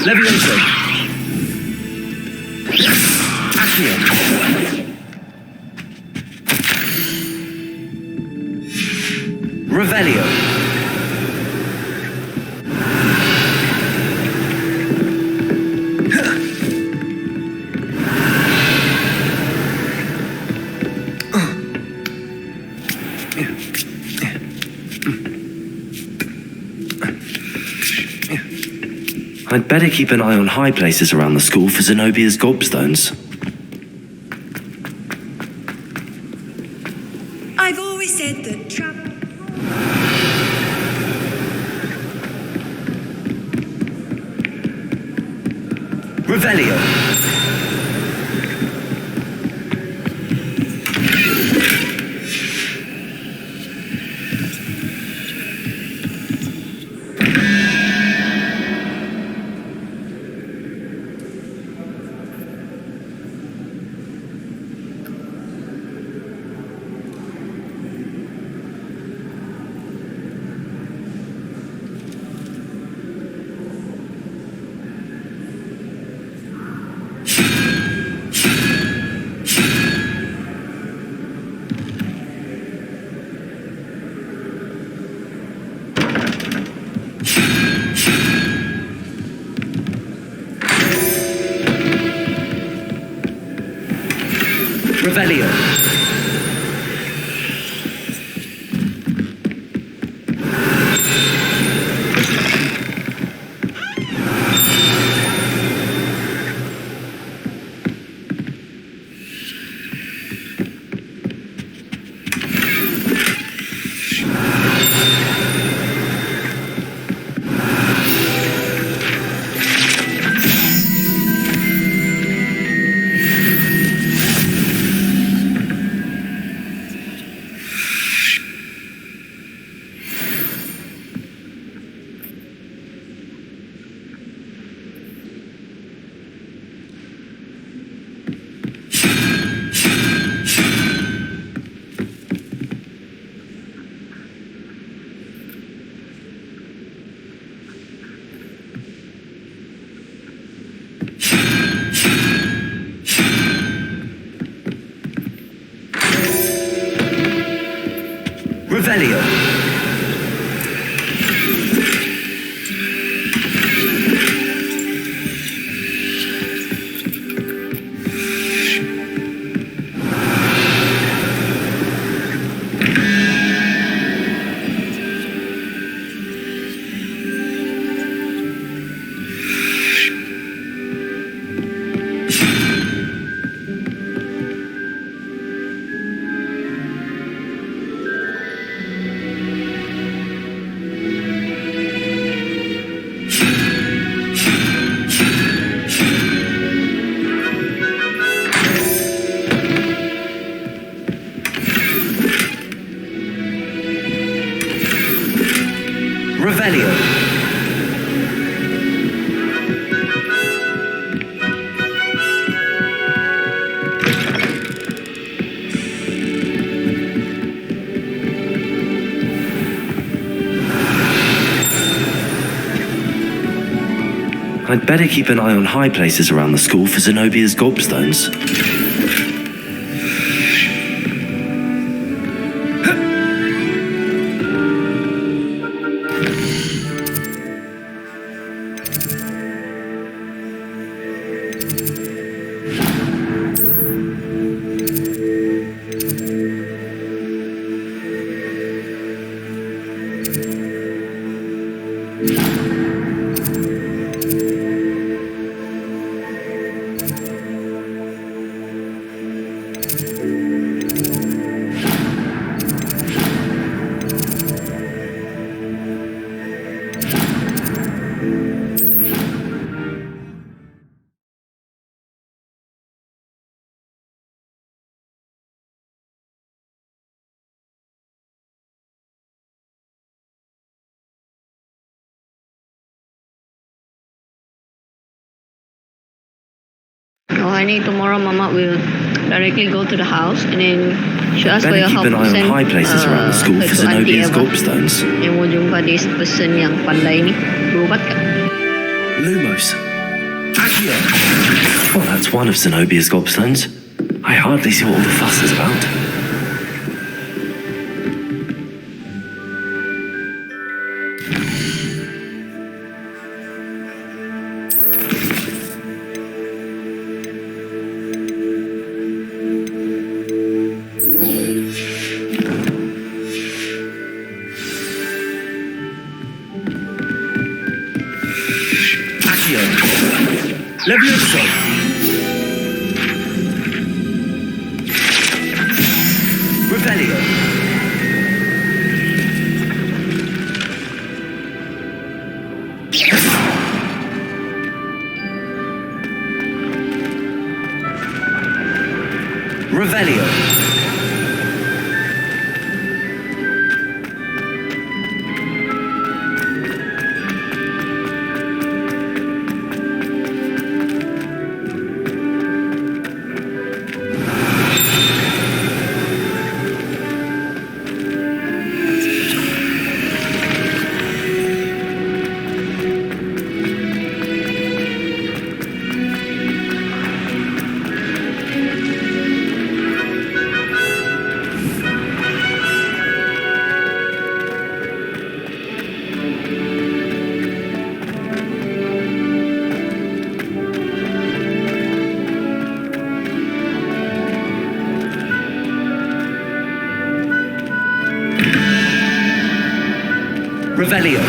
Levioso. Accio. Revelio. I'd better keep an eye on high places around the school for Zenobia's gobstones. I've always said that travel. Revelio. Revelio. Revelio. Revelio. I'd better keep an eye on high places around the school for Zenobia's gobstones. Oh, honey, tomorrow Mama will directly go to the house and then she'll ask for your Better keep help an eye to on high places around the school for to Auntie Zenobia's Eva. gobstones. Yang mau jumpa di person yang pandai ni. Berobat kan? Lumos. Accio. Well, that's one of Zenobia's gobstones. I hardly see what all the fuss is about. Levioso. Revelio. Revelio. Revelio.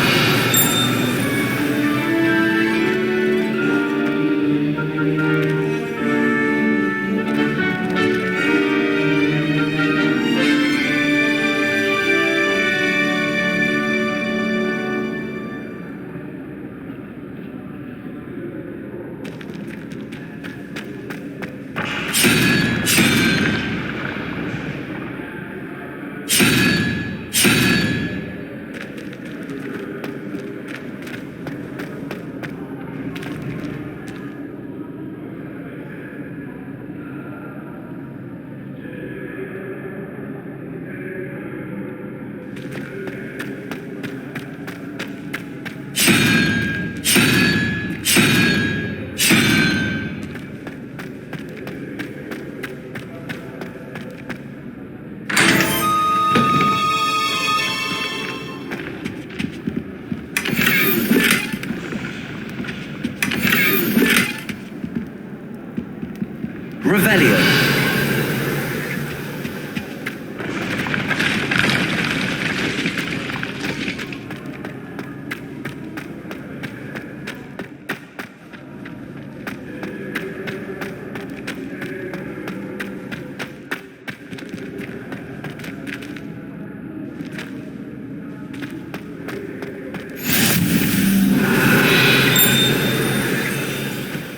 Revelio.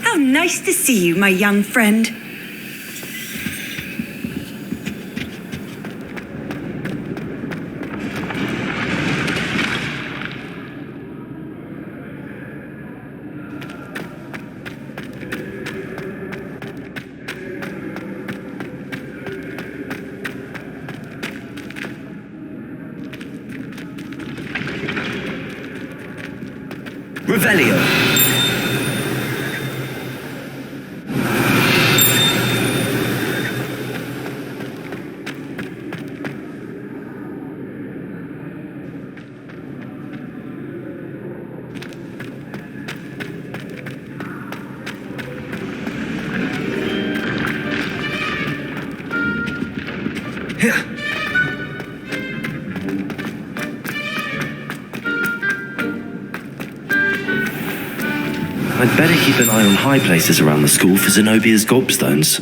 How nice to see you, my young friend. Revelio. I'd better keep an eye on high places around the school for Zenobia's gobstones.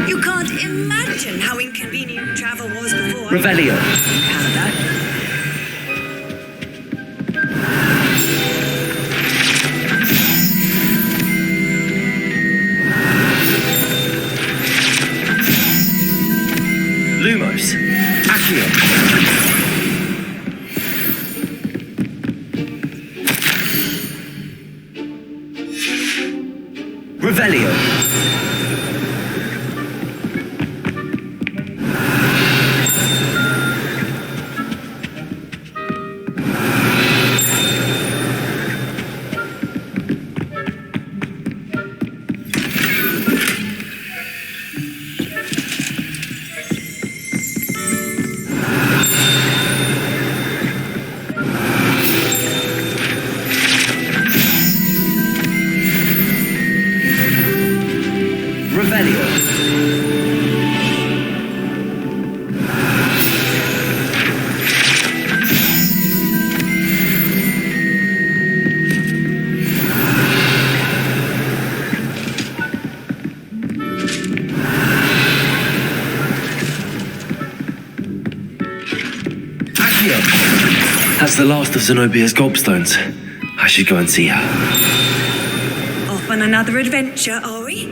You can't imagine how inconvenient travel was before. Revelio. Lumos. Accio. Revelio. That's the last of Zenobia's gobstones. I should go and see her. Off on another adventure, are we?